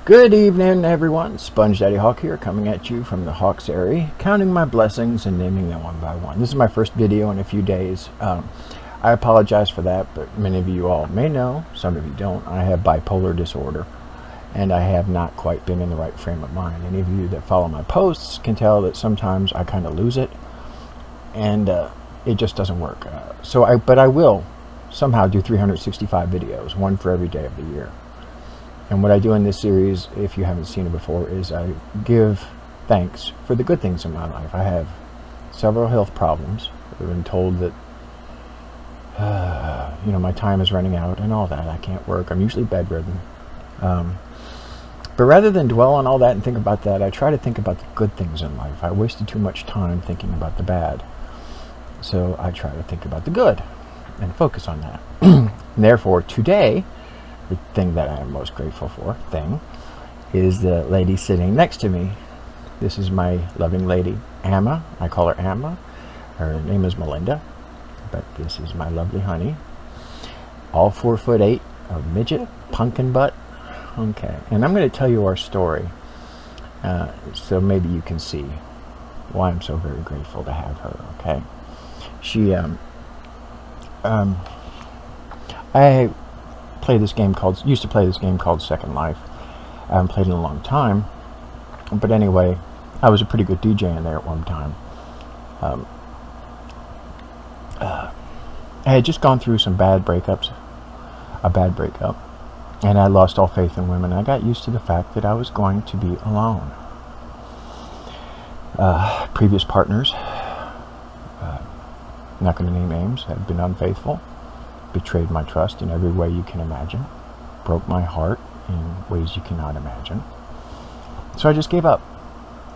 Good evening, everyone. Sponge Daddy Hawk here, coming at you from the Hawks area, counting my blessings and naming them one by one. This is my first video in a few days. I apologize for that, but many of you all may know, some of you don't. I have bipolar disorder, and I have not quite been in the right frame of mind. Any of you that follow my posts can tell that sometimes I kind of lose it, and it just doesn't work. But I will somehow do 365 videos, one for every day of the year. And what I do in this series, if you haven't seen it before, is I give thanks for the good things in my life. I have several health problems. I've been told that, my time is running out and all that. I can't work. I'm usually bedridden. But rather than dwell on all that and think about that, I try to think about the good things in life. I wasted too much time thinking about the bad. So I try to think about the good and focus on that. And therefore, today, the thing that I am most grateful for, is the lady sitting next to me. This is my loving lady, Amma. I call her Amma. Her name is Melinda, but this is my lovely honey. All 4'8", a midget, pumpkin butt. Okay, and I'm going to tell you our story, so maybe you can see why I'm so very grateful to have her. Okay, she, I used to play this game called Second Life. I haven't played it in a long time, but anyway, I was a pretty good DJ in there at one time. I had just gone through a bad breakup, and I lost all faith in women. I got used to the fact that I was going to be alone. Previous partners, not going to name names, had been unfaithful, betrayed my trust in every way you can imagine, broke my heart in ways you cannot imagine. So I just gave up.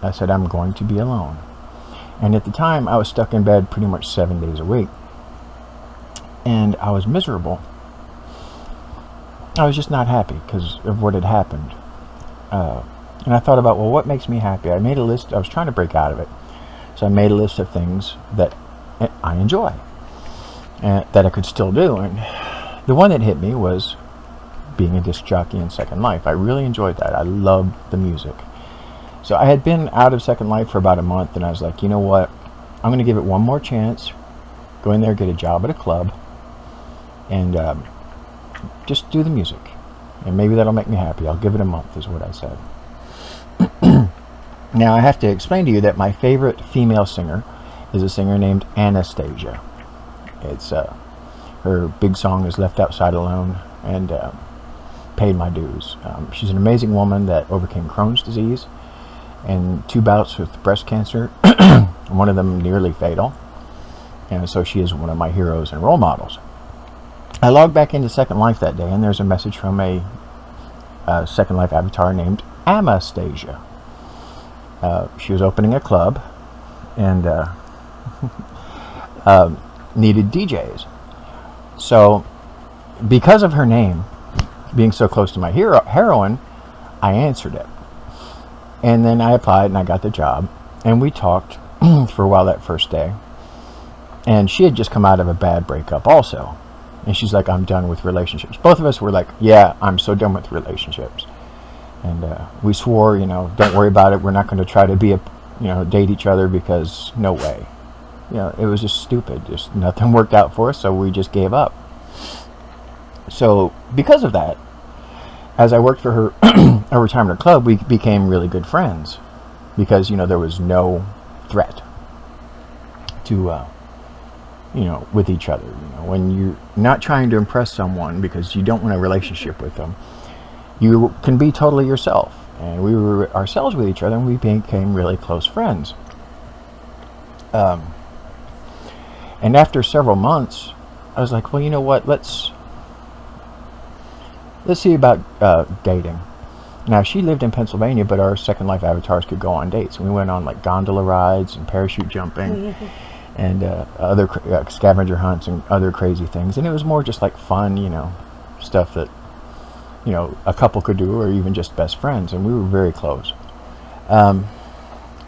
I said, I'm going to be alone. And at the time, I was stuck in bed pretty much 7 days a week. And I was miserable. I was just not happy because of what had happened. And I thought about, well, what makes me happy? I made a list. I was trying to break out of it. So I made a list of things that I enjoy, that I could still do. And the one that hit me was being a disc jockey in Second Life. I really enjoyed that. I loved the music. So I had been out of Second Life for about a month, and I was like, you know what? I'm going to give it one more chance. Go in there, get a job at a club, and just do the music. And maybe that'll make me happy. I'll give it a month, is what I said. Now, I have to explain to you that my favorite female singer is a singer named Anastasia. It's her big song is Left Outside Alone, and paid my dues. She's an amazing woman that overcame Crohn's disease and 2 bouts with breast cancer, one of them nearly fatal. And so she is one of my heroes and role models. I logged back into Second Life that day, and there's a message from a Second Life avatar named Anastasia. She was opening a club and needed DJs. So because of her name being so close to my heroine, I answered it. And then I applied and I got the job. And we talked for a while that first day. And she had just come out of a bad breakup also. And she's like, I'm done with relationships. Both of us were like, yeah, I'm so done with relationships. And we swore, don't worry about it. We're not going to try to date each other, because no way. It was just stupid. Just nothing worked out for us, so we just gave up. So because of that, as I worked for her over time in her club, we became really good friends, because there was no threat to with each other. When you're not trying to impress someone because you don't want a relationship with them, you can be totally yourself. And we were ourselves with each other, and we became really close friends. And after several months, I was like, well, you know what? Let's see about dating. Now, she lived in Pennsylvania, but our Second Life avatars could go on dates. And we went on gondola rides and parachute jumping and other scavenger hunts and other crazy things. And it was more just like fun, stuff that, a couple could do, or even just best friends. And we were very close.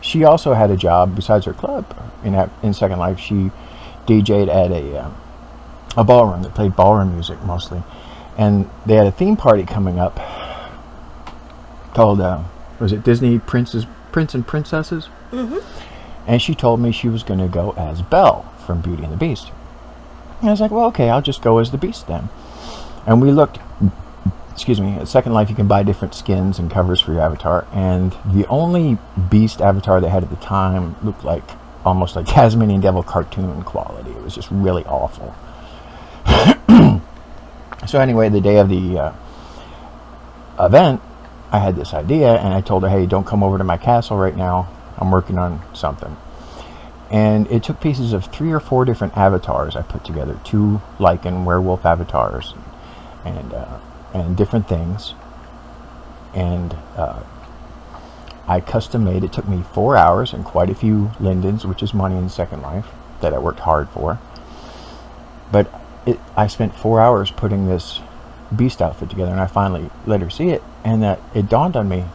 She also had a job besides her club in Second Life. She DJ'd at a ballroom that played ballroom music mostly. And they had a theme party coming up called, was it Disney Prince and Princesses? Mm-hmm. And she told me she was going to go as Belle from Beauty and the Beast. And I was like, well, okay, I'll just go as the Beast then. And we looked, excuse me, at Second Life you can buy different skins and covers for your avatar. And the only Beast avatar they had at the time looked like almost like Tasmanian Devil cartoon quality. It was just really awful. So anyway, the day of the event, I had this idea, and I told her, hey, don't come over to my castle right now. I'm working on something. And it took pieces of 3 or 4 different avatars I put together, 2 Lycan werewolf avatars, and different things. And I custom made. It took me 4 hours and quite a few lindens, which is money in Second Life that I worked hard for. But I spent 4 hours putting this Beast outfit together, and I finally let her see it, and that it dawned on me,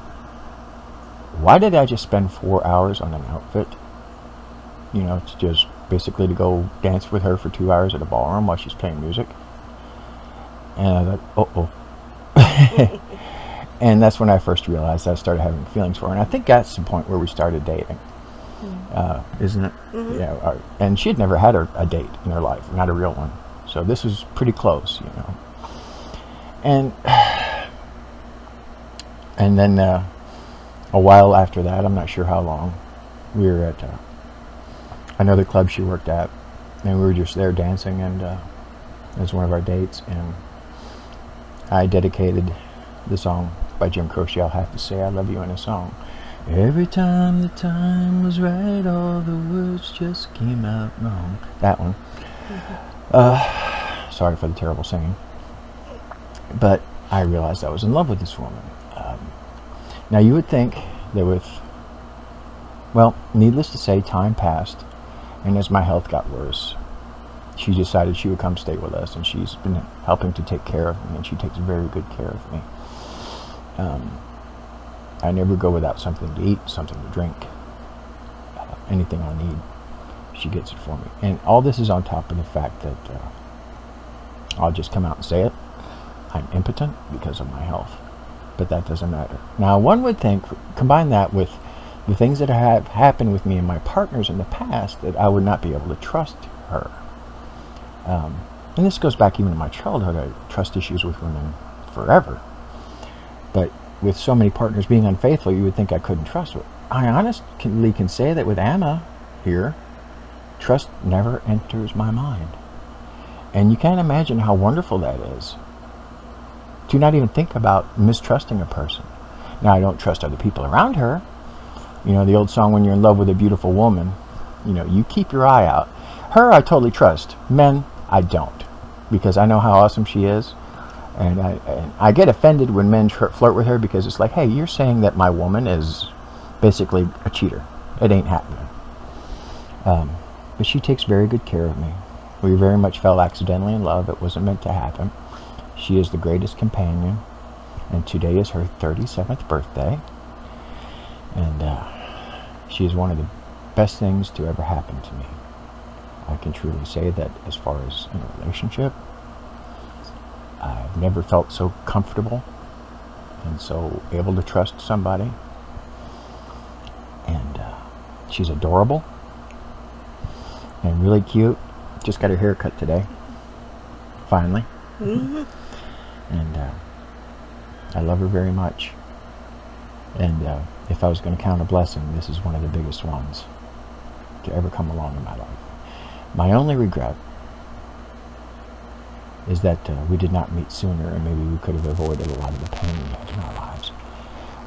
why did I just spend 4 hours on an outfit? You know, it's just basically to go dance with her for 2 hours at a ballroom while she's playing music. And I thought, and that's when I first realized I started having feelings for her. And I think that's the point where we started dating, isn't it? Mm-hmm. Yeah. And she had never had a date in her life, not a real one. So this was pretty close, you know. And then a while after that, I'm not sure how long, we were at another club she worked at, and we were just there dancing, and it was one of our dates, and I dedicated the song by Jim Croce, I'll Have to Say I Love You, in a song. Every time the time was right, all the words just came out wrong. That one. Mm-hmm. Sorry for the terrible singing. But I realized I was in love with this woman. Now you would think that with, well, needless to say, time passed, and as my health got worse, she decided she would come stay with us, and she's been helping to take care of me, and she takes very good care of me. I never go without something to eat, something to drink, anything I need, she gets it for me. And all this is on top of the fact that I'll just come out and say it, I'm impotent because of my health, but that doesn't matter. Now, one would think, combine that with the things that have happened with me and my partners in the past, that I would not be able to trust her. And this goes back even to my childhood. I had trust issues with women forever. But with so many partners being unfaithful, you would think I couldn't trust her. I honestly can say that with Anna here, trust never enters my mind. And you can't imagine how wonderful that is. Do not even think about mistrusting a person. Now, I don't trust other people around her. You know, the old song, when you're in love with a beautiful woman, you know, you keep your eye out. Her, I totally trust. Men, I don't. Because I know how awesome she is. And I get offended when men flirt with her, because it's like, hey, you're saying that my woman is basically a cheater. It ain't happening. But she takes very good care of me. We very much fell accidentally in love. It wasn't meant to happen. She is the greatest companion, and today is her 37th birthday, and she is one of the best things to ever happen to me. I can truly say that as far as in a relationship, I've never felt so comfortable and so able to trust somebody. And she's adorable and really cute. Just got her hair cut today, finally. Mm-hmm. And I love her very much. And if I was going to count a blessing, this is one of the biggest ones to ever come along in my life. My only regret is that we did not meet sooner, and maybe we could have avoided a lot of the pain we had in our lives.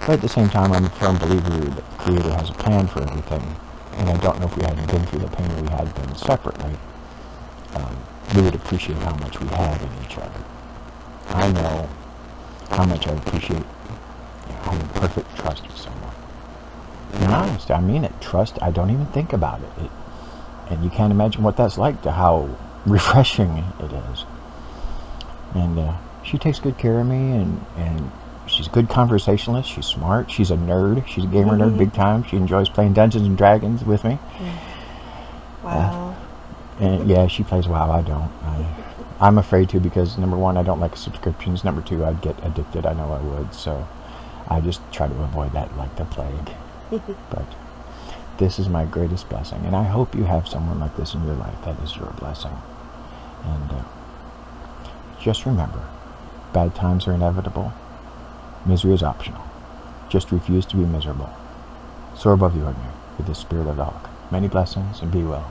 But at the same time, I'm a firm believer that the Creator has a plan for everything. And I don't know if we hadn't been through the pain that we had been separately, we would appreciate how much we have in each other. I know how much I appreciate having perfect trust with someone. And honest, I mean it. Trust, I don't even think about it. And you can't imagine what that's like, to how refreshing it is. And she takes good care of me, and she's a good conversationalist. She's smart. She's a nerd. She's a gamer nerd big time. She enjoys playing Dungeons and Dragons with me. Wow. And yeah, she plays WoW. I don't. I'm afraid to, because number one, I don't like subscriptions. Number two, I'd get addicted. I know I would. So I just try to avoid that like the plague. But this is my greatest blessing, and I hope you have someone like this in your life that is your blessing. And just remember, bad times are inevitable. Misery is optional. Just refuse to be miserable. Soar above the ordinary with the spirit of the hawk. Many blessings, and be well.